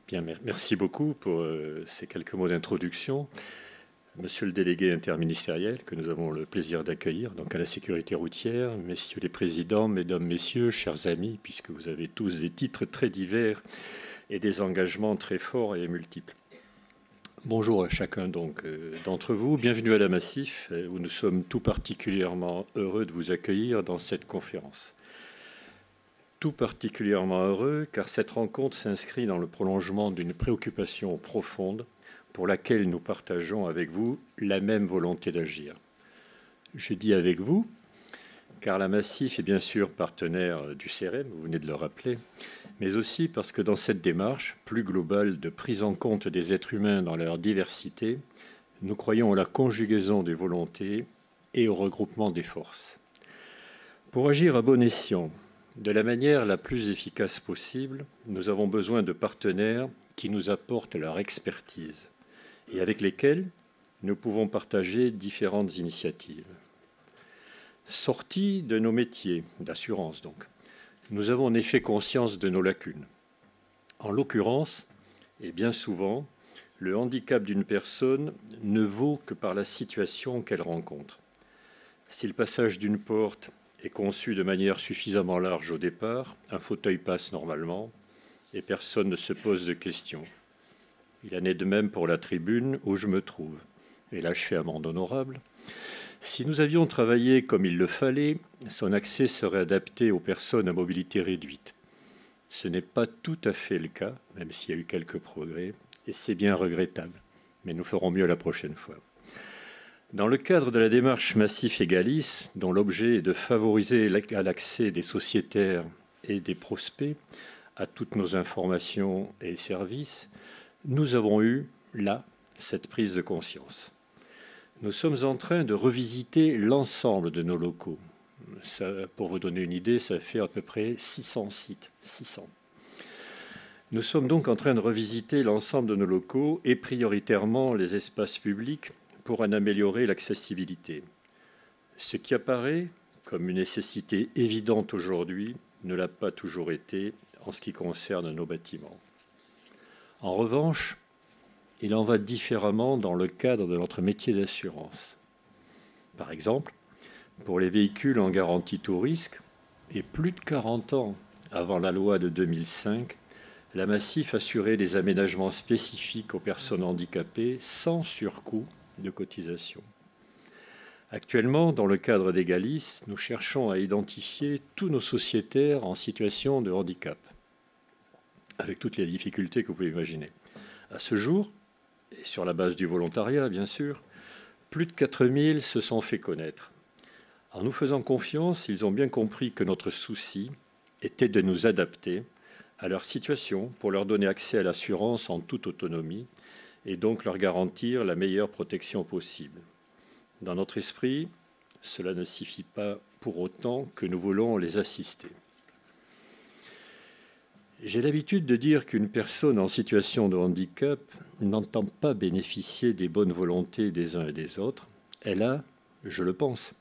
Bien, merci beaucoup pour ces quelques mots d'introduction. Monsieur le délégué interministériel, que nous avons le plaisir d'accueillir, donc à la sécurité routière, messieurs les présidents, mesdames, messieurs, chers amis, puisque vous avez tous des titres très divers et des engagements très forts et multiples. Bonjour à chacun donc d'entre vous, bienvenue à la Massif, où nous sommes tout particulièrement heureux de vous accueillir dans cette conférence. Tout particulièrement heureux car cette rencontre s'inscrit dans le prolongement d'une préoccupation profonde pour laquelle nous partageons avec vous la même volonté d'agir. Je dis avec vous car la Massif est bien sûr partenaire du CRM, vous venez de le rappeler, mais aussi parce que dans cette démarche plus globale de prise en compte des êtres humains dans leur diversité, nous croyons à la conjugaison des volontés et au regroupement des forces. Pour agir à bon escient, de la manière la plus efficace possible, nous avons besoin de partenaires qui nous apportent leur expertise et avec lesquels nous pouvons partager différentes initiatives. Sortis de nos métiers d'assurance, donc, nous avons en effet conscience de nos lacunes. En l'occurrence, et bien souvent, le handicap d'une personne ne vaut que par la situation qu'elle rencontre. Si le passage d'une porte est conçu de manière suffisamment large au départ, un fauteuil passe normalement et personne ne se pose de questions. Il en est de même pour la tribune où je me trouve. Et là, je fais amende honorable. Si nous avions travaillé comme il le fallait, son accès serait adapté aux personnes à mobilité réduite. Ce n'est pas tout à fait le cas, même s'il y a eu quelques progrès, et c'est bien regrettable. Mais nous ferons mieux la prochaine fois. Dans le cadre de la démarche Massif Egalis, dont l'objet est de favoriser l'accès des sociétaires et des prospects à toutes nos informations et services, nous avons eu, là, cette prise de conscience. Nous sommes en train de revisiter l'ensemble de nos locaux. Ça, pour vous donner une idée, ça fait à peu près 600 sites. 600. Nous sommes donc en train de revisiter l'ensemble de nos locaux et prioritairement les espaces publics pour en améliorer l'accessibilité. Ce qui apparaît comme une nécessité évidente aujourd'hui ne l'a pas toujours été en ce qui concerne nos bâtiments. En revanche, il en va différemment dans le cadre de notre métier d'assurance. Par exemple, pour les véhicules en garantie tout risque, et plus de 40 ans avant la loi de 2005, la Massif assurait des aménagements spécifiques aux personnes handicapées sans surcoût de cotisation. Actuellement, dans le cadre d'Egalis, nous cherchons à identifier tous nos sociétaires en situation de handicap, avec toutes les difficultés que vous pouvez imaginer. À ce jour, et sur la base du volontariat bien sûr, plus de 4000 se sont fait connaître. En nous faisant confiance, ils ont bien compris que notre souci était de nous adapter à leur situation pour leur donner accès à l'assurance en toute autonomie et donc leur garantir la meilleure protection possible. Dans notre esprit, cela ne signifie pas pour autant que nous voulons les assister. J'ai l'habitude de dire qu'une personne en situation de handicap n'entend pas bénéficier des bonnes volontés des uns et des autres. Elle a, je le pense,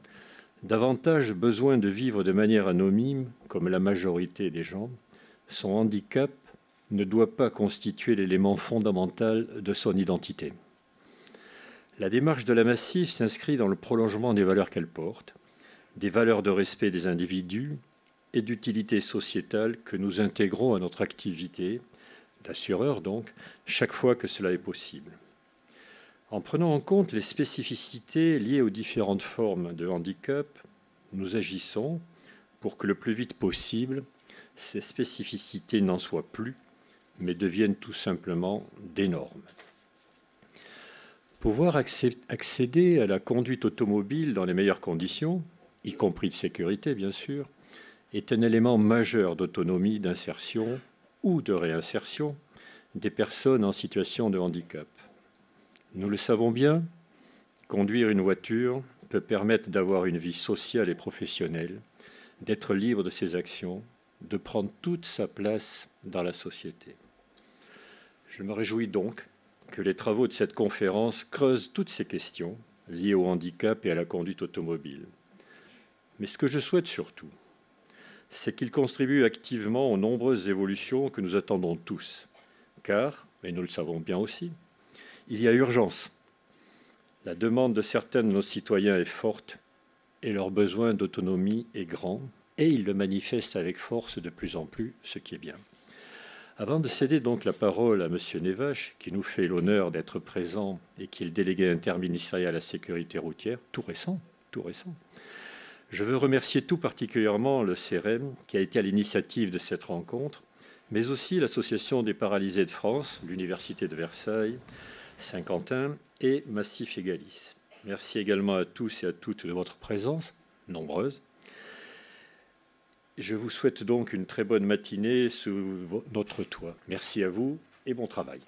davantage besoin de vivre de manière anonyme, comme la majorité des gens. Son handicap ne doit pas constituer l'élément fondamental de son identité. La démarche de la Massif s'inscrit dans le prolongement des valeurs qu'elle porte, des valeurs de respect des individus et d'utilité sociétale que nous intégrons à notre activité, d'assureur donc, chaque fois que cela est possible. En prenant en compte les spécificités liées aux différentes formes de handicap, nous agissons pour que le plus vite possible, ces spécificités n'en soient plus, mais deviennent tout simplement des normes. Pouvoir accéder à la conduite automobile dans les meilleures conditions, y compris de sécurité bien sûr, est un élément majeur d'autonomie, d'insertion ou de réinsertion des personnes en situation de handicap. Nous le savons bien, conduire une voiture peut permettre d'avoir une vie sociale et professionnelle, d'être libre de ses actions, de prendre toute sa place dans la société. Je me réjouis donc que les travaux de cette conférence creusent toutes ces questions liées au handicap et à la conduite automobile. Mais ce que je souhaite surtout, c'est qu'ils contribuent activement aux nombreuses évolutions que nous attendons tous, car, et nous le savons bien aussi, il y a urgence. La demande de certains de nos citoyens est forte et leur besoin d'autonomie est grand, et ils le manifestent avec force de plus en plus, ce qui est bien. Avant de céder donc la parole à M. Nevache, qui nous fait l'honneur d'être présent et qui est le délégué interministériel à la sécurité routière, tout récent, je veux remercier tout particulièrement le CEREM qui a été à l'initiative de cette rencontre, mais aussi l'Association des paralysés de France, l'Université de Versailles, Saint-Quentin et Massif Égalis. Merci également à tous et à toutes de votre présence, nombreuse. Je vous souhaite donc une très bonne matinée sous notre toit. Merci à vous et bon travail.